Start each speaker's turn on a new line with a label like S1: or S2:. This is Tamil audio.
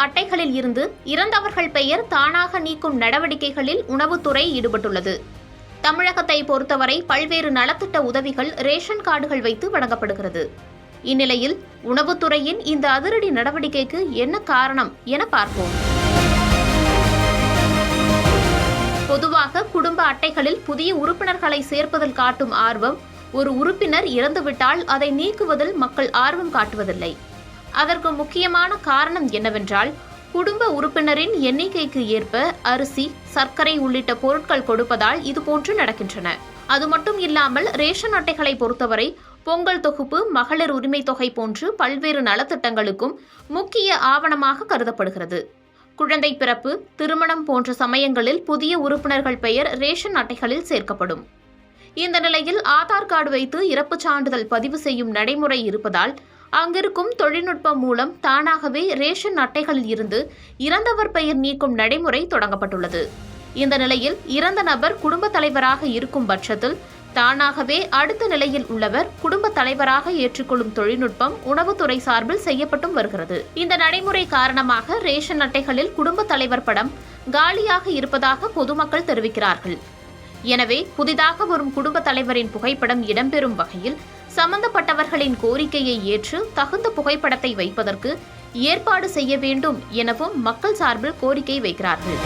S1: அட்டைகளில் இருந்து இறந்தவர்கள் பெயர் தானாக நீக்கும் நடவடிக்கைகளில் உணவுத்துறை ஈடுபட்டுள்ளது. தமிழகத்தை பொறுத்தவரை பல்வேறு நலத்திட்ட உதவிகள் ரேஷன் கார்டுகள் வைத்து வழங்கப்படுகிறது. இந்நிலையில் உணவுத்துறையின் இந்த அதிரடி நடவடிக்கைக்கு என்ன காரணம் என பார்ப்போம். பொதுவாக குடும்ப அட்டைகளில் புதிய உறுப்பினர்களை சேர்ப்பதில் காட்டும் ஆர்வம், ஒரு உறுப்பினர் இறந்துவிட்டால் அதை நீக்குவதில் மக்கள் ஆர்வம் காட்டுவதில்லை. அதற்கு முக்கியமான காரணம் என்னவென்றால், குடும்ப உறுப்பினரின் எண்ணிக்கைக்கு ஏற்ப அரிசி, சர்க்கரை உள்ளிட்ட பொருட்கள் கொடுப்பதால் இதுபோன்று நடக்கின்றன. அது மட்டும் இல்லாமல் ரேஷன் அட்டைகளை பொறுத்தவரை பொங்கல் தொகுப்பு, மகளிர் உரிமை தொகை போன்று பல்வேறு நலத்திட்டங்களுக்கும் முக்கிய ஆவணமாக கருதப்படுகிறது. குழந்தை பிறப்பு, திருமணம் போன்ற சமயங்களில் புதிய உறுப்பினர்கள் பெயர் ரேஷன் அட்டைகளில் சேர்க்கப்படும். இந்த நிலையில் ஆதார் கார்டு வைத்து இறப்புச் சான்றிதழ் பதிவு செய்யும் நடைமுறை இருப்பதால் அங்கிருக்கும் தொழில்நுட்பம் மூலம் தானாகவே ரேஷன் அட்டைகளில் இருந்து இறந்தவர் பெயர் நீக்கும் நடைமுறை தொடங்கப்பட்டுள்ளது. இந்த நிலையில் இறந்த நபர் குடும்ப தலைவராக இருக்கும் பட்சத்தில் தானாகவே அடுத்த நிலையில் உள்ளவர் குடும்ப தலைவராக ஏற்றுக்கொள்ளும் தொழில்நுட்பம் உணவுத்துறை சார்பில் செய்யப்பட்டும் வருகிறது. இந்த நடைமுறை காரணமாக ரேஷன் அட்டைகளில் குடும்ப தலைவர் படம் காலியாக இருப்பதாக பொதுமக்கள் தெரிவிக்கிறார்கள். எனவே புதிதாக வரும் குடும்ப தலைவரின் புகைப்படம் இடம்பெறும் வகையில் சம்பந்தப்பட்டவர்களின் கோரிக்கையை ஏற்று தகுந்த புகைப்படத்தை வைப்பதற்கு ஏற்பாடு செய்ய வேண்டும் எனவும் மக்கள் சார்பில் கோரிக்கை வைக்கிறார்கள்.